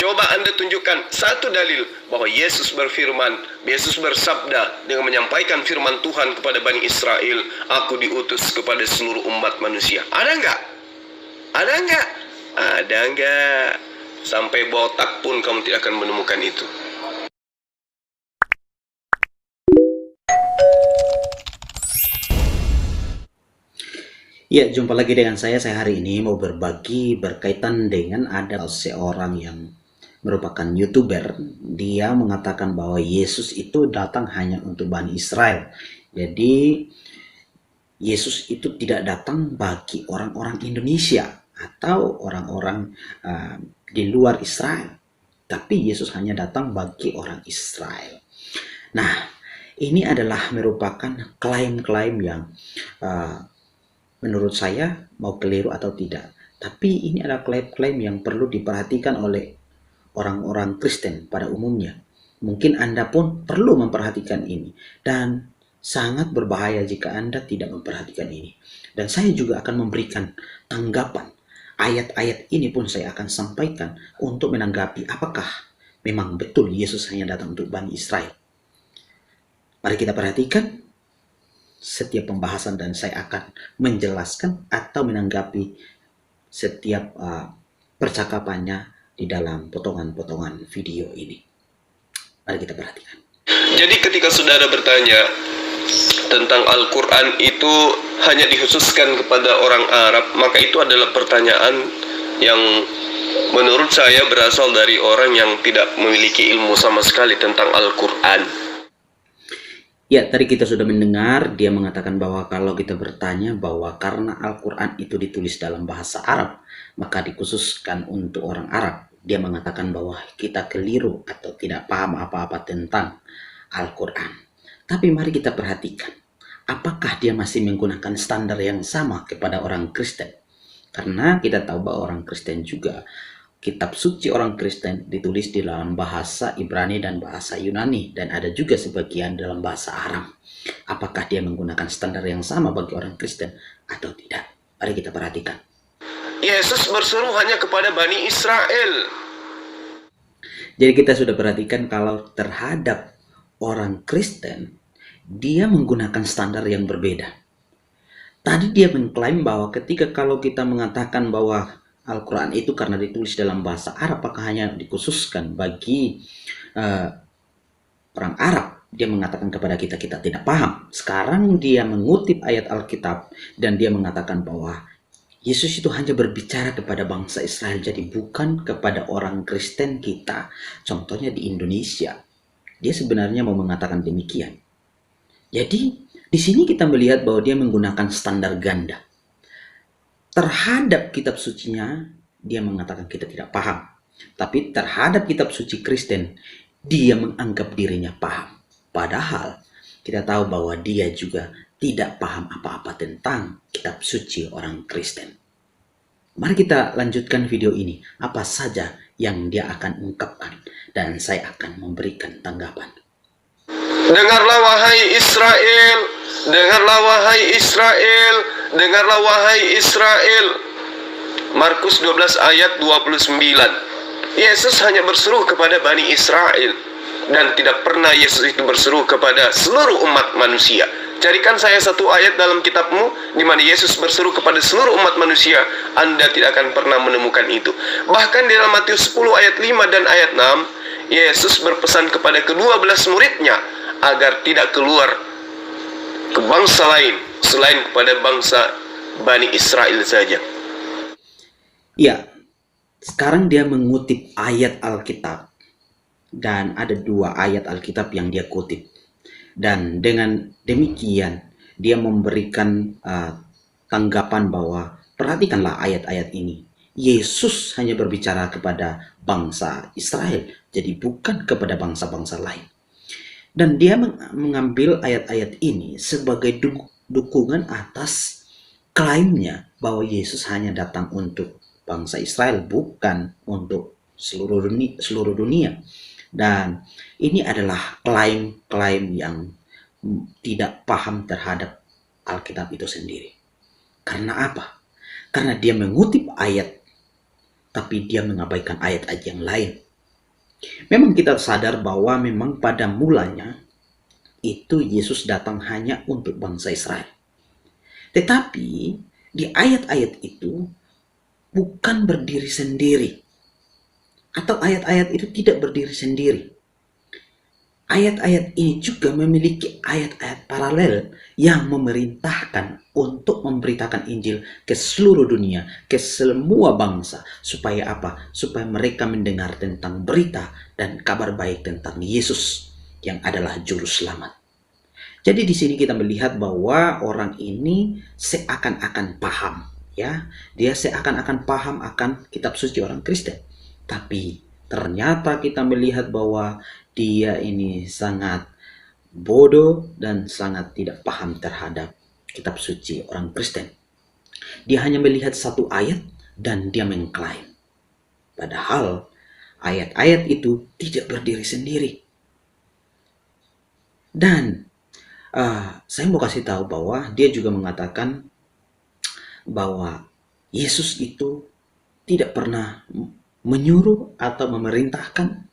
Coba Anda tunjukkan satu dalil bahwa Yesus berfirman, Yesus bersabda dengan menyampaikan firman Tuhan kepada Bani Israel, aku diutus kepada seluruh umat manusia. Ada enggak? Ada enggak? Ada enggak? Sampai botak pun kamu tidak akan menemukan itu. Ya, jumpa lagi dengan saya hari ini mau berbagi berkaitan dengan ada seorang yang merupakan YouTuber. Dia mengatakan bahwa Yesus itu datang hanya untuk Bani Israel. Jadi, Yesus itu tidak datang bagi orang-orang Indonesia atau orang-orang di luar Israel. Tapi Yesus hanya datang bagi orang Israel. Nah, ini adalah merupakan klaim-klaim yang menurut saya mau keliru atau tidak. Tapi ini adalah klaim-klaim yang perlu diperhatikan oleh orang-orang Kristen pada umumnya. Mungkin Anda pun perlu memperhatikan ini. Dan sangat berbahaya jika Anda tidak memperhatikan ini. Dan saya juga akan memberikan tanggapan. Ayat-ayat ini pun saya akan sampaikan untuk menanggapi apakah memang betul Yesus hanya datang untuk Bani Israel. Mari kita perhatikan setiap pembahasan dan saya akan menjelaskan atau menanggapi setiap percakapannya di dalam potongan-potongan video ini. Mari kita perhatikan. Jadi ketika saudara bertanya tentang Al-Quran itu hanya dikhususkan kepada orang Arab, maka itu adalah pertanyaan yang menurut saya berasal dari orang yang tidak memiliki ilmu sama sekali tentang Al-Quran. Ya, tadi kita sudah mendengar dia mengatakan bahwa kalau kita bertanya bahwa karena Al-Quran itu ditulis dalam bahasa Arab, maka dikhususkan untuk orang Arab. Dia mengatakan bahwa kita keliru atau tidak paham apa-apa tentang Al-Quran. Tapi mari kita perhatikan, apakah dia masih menggunakan standar yang sama kepada orang Kristen? Karena kita tahu bahwa orang Kristen juga kitab suci orang Kristen ditulis di dalam bahasa Ibrani dan bahasa Yunani, dan ada juga sebagian dalam bahasa Aram. Apakah dia menggunakan standar yang sama bagi orang Kristen atau tidak? Mari kita perhatikan. Yesus berseru hanya kepada Bani Israel. Jadi kita sudah perhatikan kalau terhadap orang Kristen, dia menggunakan standar yang berbeda. Tadi dia mengklaim bahwa ketika kalau kita mengatakan bahwa Al-Quran itu karena ditulis dalam bahasa Arab, apakah hanya dikhususkan bagi orang Arab? Dia mengatakan kepada kita, kita tidak paham. Sekarang dia mengutip ayat Alkitab dan dia mengatakan bahwa Yesus itu hanya berbicara kepada bangsa Israel, jadi bukan kepada orang Kristen kita. Contohnya di Indonesia. Dia sebenarnya mau mengatakan demikian. Jadi di sini kita melihat bahwa dia menggunakan standar ganda. Terhadap kitab sucinya, dia mengatakan kita tidak paham. Tapi terhadap kitab suci Kristen, dia menganggap dirinya paham. Padahal kita tahu bahwa dia juga tidak paham apa-apa tentang kitab suci orang Kristen. Mari kita lanjutkan video ini. Apa saja yang dia akan ungkapkan. Dan saya akan memberikan tanggapan. Dengarlah wahai Israel, dengarlah wahai Israel, dengarlah wahai Israel. Markus 12 ayat 29. Yesus hanya berseru kepada Bani Israel, dan tidak pernah Yesus itu berseru kepada seluruh umat manusia. Carikan saya satu ayat dalam kitabmu di mana Yesus berseru kepada seluruh umat manusia. Anda tidak akan pernah menemukan itu. Bahkan di dalam Matius 10 ayat 5 dan ayat 6, Yesus berpesan kepada kedua belas muridnya agar tidak keluar ke bangsa lain selain kepada bangsa Bani Israel saja. Ya, sekarang dia mengutip ayat Alkitab. Dan ada dua ayat Alkitab yang dia kutip. Dan dengan demikian, dia memberikan tanggapan bahwa perhatikanlah ayat-ayat ini. Yesus hanya berbicara kepada bangsa Israel, jadi bukan kepada bangsa-bangsa lain. Dan dia mengambil ayat-ayat ini sebagai dukungan atas klaimnya bahwa Yesus hanya datang untuk bangsa Israel, bukan untuk seluruh dunia. Dan ini adalah klaim-klaim yang tidak paham terhadap Alkitab itu sendiri. Karena apa? Karena dia mengutip ayat, tapi dia mengabaikan ayat-ayat yang lain. Memang kita sadar bahwa memang pada mulanya itu Yesus datang hanya untuk bangsa Israel. Tetapi di ayat-ayat itu bukan berdiri sendiri, atau ayat-ayat itu tidak berdiri sendiri. Ayat-ayat ini juga memiliki ayat-ayat paralel yang memerintahkan untuk memberitakan Injil ke seluruh dunia, ke semua bangsa. Supaya apa? Supaya mereka mendengar tentang berita dan kabar baik tentang Yesus yang adalah juru selamat. Jadi di sini kita melihat bahwa orang ini seakan-akan paham, ya. Dia seakan-akan paham akan kitab suci orang Kristen. Tapi ternyata kita melihat bahwa dia ini sangat bodoh dan sangat tidak paham terhadap kitab suci orang Kristen. Dia hanya melihat satu ayat dan dia mengklaim. Padahal ayat-ayat itu tidak berdiri sendiri. Dan saya mau kasih tahu bahwa dia juga mengatakan bahwa Yesus itu tidak pernah menyuruh atau memerintahkan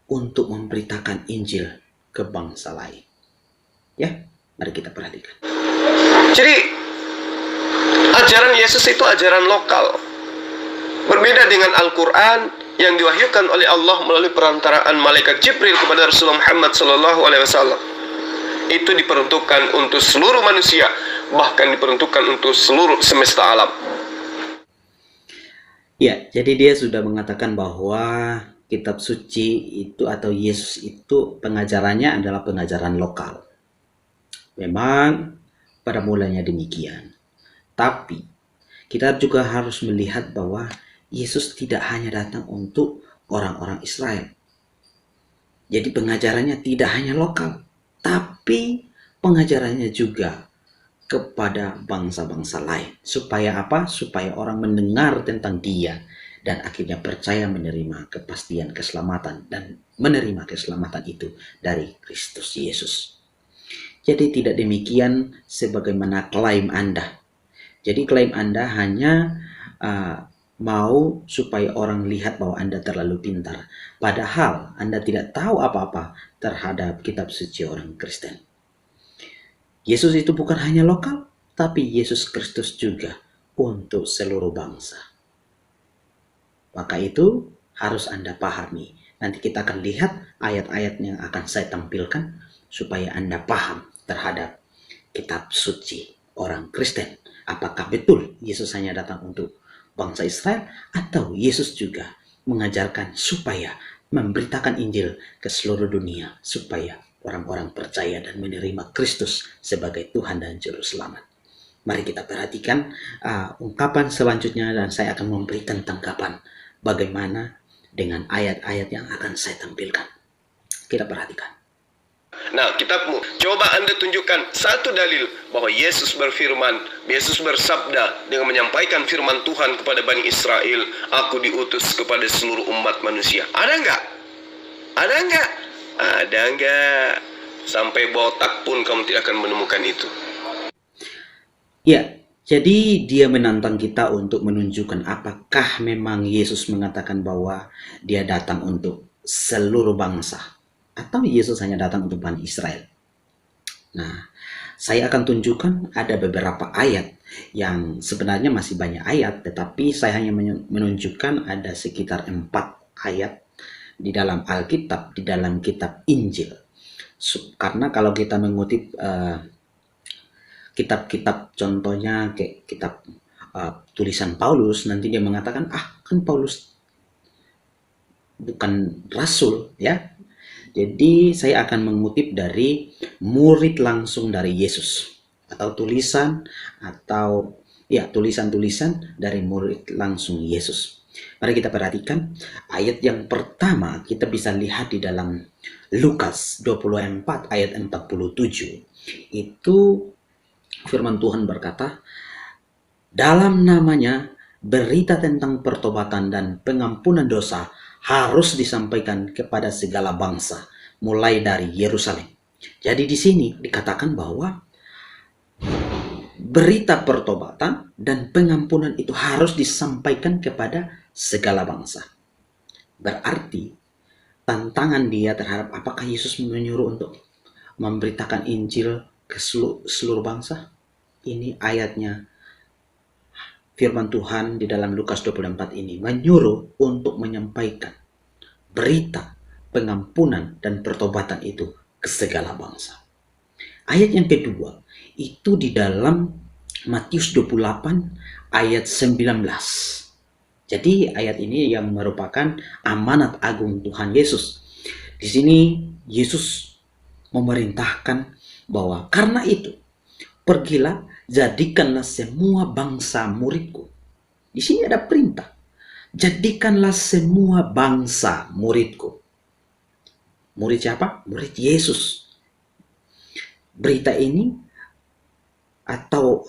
untuk memberitakan Injil ke bangsa lain. Ya, mari kita perhatikan. Jadi ajaran Yesus itu ajaran lokal. Berbeda dengan Al-Quran yang diwahyukan oleh Allah melalui perantaraan malaikat Jibril kepada Rasulullah Muhammad SAW. Itu diperuntukkan untuk seluruh manusia, bahkan diperuntukkan untuk seluruh semesta alam. Ya, jadi dia sudah mengatakan bahwa kitab suci itu atau Yesus itu pengajarannya adalah pengajaran lokal. Memang pada mulanya demikian. Tapi kita juga harus melihat bahwa Yesus tidak hanya datang untuk orang-orang Israel. Jadi pengajarannya tidak hanya lokal, tapi pengajarannya juga kepada bangsa-bangsa lain. Supaya apa? Supaya orang mendengar tentang dia dan akhirnya percaya menerima kepastian keselamatan dan menerima keselamatan itu dari Kristus Yesus. Jadi tidak demikian sebagaimana klaim Anda. Jadi klaim Anda hanya mau supaya orang lihat bahwa Anda terlalu pintar. Padahal Anda tidak tahu apa-apa terhadap kitab suci orang Kristen. Yesus itu bukan hanya lokal, tapi Yesus Kristus juga untuk seluruh bangsa. Maka itu harus Anda pahami. Nanti kita akan lihat ayat-ayat yang akan saya tampilkan supaya Anda paham terhadap kitab suci orang Kristen. Apakah betul Yesus hanya datang untuk bangsa Israel atau Yesus juga mengajarkan supaya memberitakan Injil ke seluruh dunia supaya orang-orang percaya dan menerima Kristus sebagai Tuhan dan Juru Selamat. Mari kita perhatikan ungkapan selanjutnya dan saya akan memberikan tanggapan bagaimana dengan ayat-ayat yang akan saya tampilkan. Kita perhatikan. Nah, kitabmu, coba Anda tunjukkan satu dalil bahwa Yesus berfirman, Yesus bersabda dengan menyampaikan firman Tuhan kepada Bani Israel, aku diutus kepada seluruh umat manusia. Ada enggak? Ada enggak? Ada enggak? Sampai botak pun kamu tidak akan menemukan itu. Ya, jadi dia menantang kita untuk menunjukkan apakah memang Yesus mengatakan bahwa dia datang untuk seluruh bangsa. Atau Yesus hanya datang untuk Bani Israel. Nah, saya akan tunjukkan ada beberapa ayat yang sebenarnya masih banyak ayat, tetapi saya hanya menunjukkan ada sekitar 4 ayat di dalam Alkitab, di dalam kitab Injil. Karena kalau kita mengutip kitab-kitab contohnya kayak kitab tulisan Paulus, nanti dia mengatakan, kan Paulus bukan rasul, ya. Jadi saya akan mengutip dari murid langsung dari Yesus atau tulisan tulisan-tulisan dari murid langsung Yesus. Mari kita perhatikan ayat yang pertama, kita bisa lihat di dalam Lukas 24 ayat 47. Itu firman Tuhan berkata, dalam namanya berita tentang pertobatan dan pengampunan dosa harus disampaikan kepada segala bangsa, mulai dari Yerusalem. Jadi di sini dikatakan bahwa berita pertobatan dan pengampunan itu harus disampaikan kepada segala bangsa. Berarti tantangan dia terhadap apakah Yesus menyuruh untuk memberitakan Injil ke seluruh bangsa. Ini ayatnya, firman Tuhan di dalam Lukas 24 ini menyuruh untuk menyampaikan berita pengampunan dan pertobatan itu ke segala bangsa. Ayat yang kedua itu di dalam Matius 28 ayat 19. Jadi ayat ini yang merupakan amanat agung Tuhan Yesus. Di sini Yesus memerintahkan bahwa karena itu pergilah, jadikanlah semua bangsa muridku. Di sini ada perintah. Jadikanlah semua bangsa muridku. Murid siapa? Murid Yesus. Berita ini atau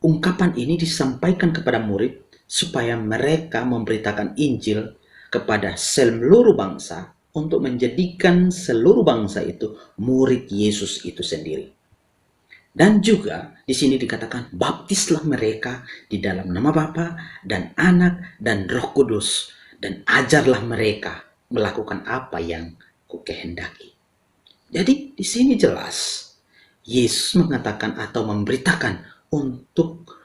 ungkapan ini disampaikan kepada murid supaya mereka memberitakan Injil kepada seluruh bangsa untuk menjadikan seluruh bangsa itu murid Yesus itu sendiri. Dan juga di sini dikatakan baptislah mereka di dalam nama Bapa dan Anak dan Roh Kudus dan ajarlah mereka melakukan apa yang kukehendaki. Jadi di sini jelas Yesus mengatakan atau memberitakan untuk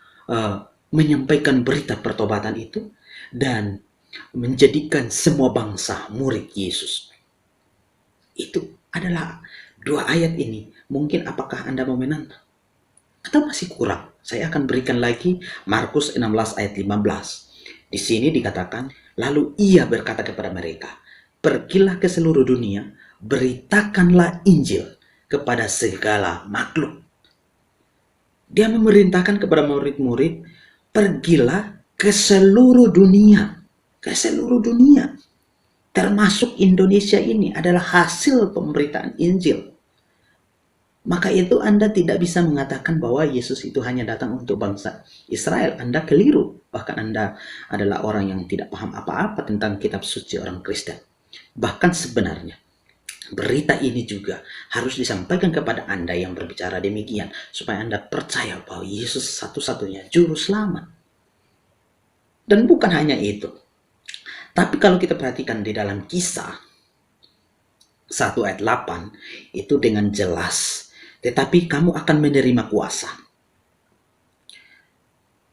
menyampaikan berita pertobatan itu dan menjadikan semua bangsa murid Yesus. Itu adalah dua ayat ini. Mungkin apakah Anda mau menantang? Atau masih kurang? Saya akan berikan lagi Markus 16 ayat 15. Di sini dikatakan, lalu ia berkata kepada mereka, pergilah ke seluruh dunia, beritakanlah Injil kepada segala makhluk. Dia memerintahkan kepada murid-murid, pergilah ke seluruh dunia. Ke seluruh dunia. Termasuk Indonesia ini adalah hasil pemberitaan Injil. Maka itu Anda tidak bisa mengatakan bahwa Yesus itu hanya datang untuk bangsa Israel. Anda keliru. Bahkan Anda adalah orang yang tidak paham apa-apa tentang kitab suci orang Kristen. Bahkan sebenarnya berita ini juga harus disampaikan kepada Anda yang berbicara demikian. Supaya Anda percaya bahwa Yesus satu-satunya juru selamat. Dan bukan hanya itu. Tapi kalau kita perhatikan di dalam Kisah 1 ayat 8 itu dengan jelas. Tetapi kamu akan menerima kuasa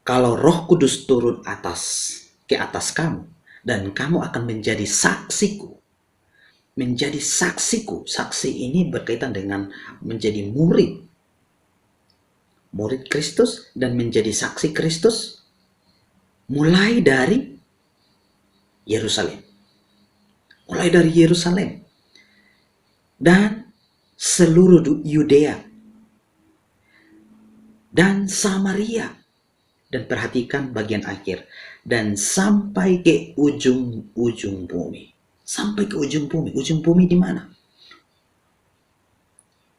kalau Roh Kudus turun ke atas kamu, dan kamu akan menjadi saksiku. Menjadi saksiku. Saksi ini berkaitan dengan menjadi murid Kristus dan menjadi saksi Kristus mulai dari Yerusalem. Mulai dari Yerusalem dan seluruh Yudea dan Samaria, dan perhatikan bagian akhir, dan sampai ke ujung-ujung bumi. Sampai ke ujung bumi. Ujung bumi di mana?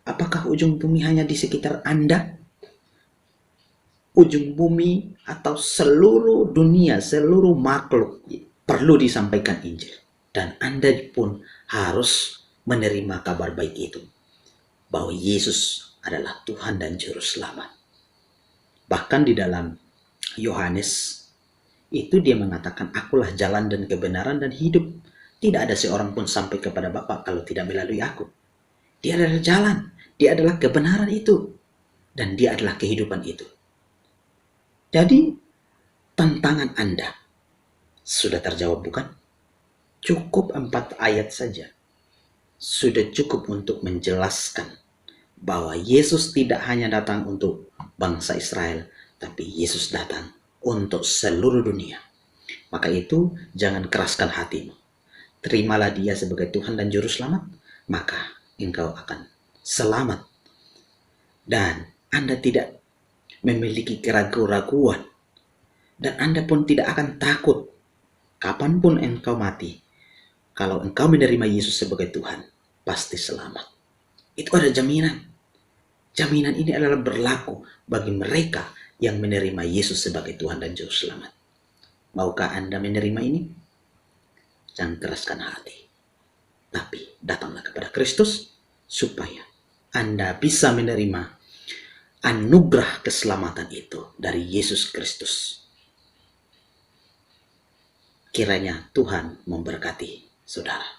Apakah ujung bumi hanya di sekitar Anda? Ujung bumi atau seluruh dunia, seluruh makhluk perlu disampaikan Injil, dan Anda pun harus menerima kabar baik itu, bahwa Yesus adalah Tuhan dan Juru Selamat. Bahkan di dalam Yohanes itu dia mengatakan, akulah jalan dan kebenaran dan hidup. Tidak ada seorang pun sampai kepada Bapa kalau tidak melalui aku. Dia adalah jalan, dia adalah kebenaran itu, dan dia adalah kehidupan itu. Jadi tantangan Anda sudah terjawab, bukan? Cukup 4 ayat saja sudah cukup untuk menjelaskan bahwa Yesus tidak hanya datang untuk bangsa Israel, tapi Yesus datang untuk seluruh dunia. Maka itu jangan keraskan hatimu. Terimalah dia sebagai Tuhan dan Juru Selamat, maka engkau akan selamat. Dan Anda tidak memiliki keraguan-raguan. Dan Anda pun tidak akan takut kapanpun engkau mati. Kalau engkau menerima Yesus sebagai Tuhan, pasti selamat. Itu ada jaminan. Jaminan ini adalah berlaku bagi mereka yang menerima Yesus sebagai Tuhan dan Juru Selamat. Maukah Anda menerima ini? Jangan keraskan hati. Tapi datanglah kepada Kristus supaya Anda bisa menerima anugerah keselamatan itu dari Yesus Kristus. Kiranya Tuhan memberkati saudara.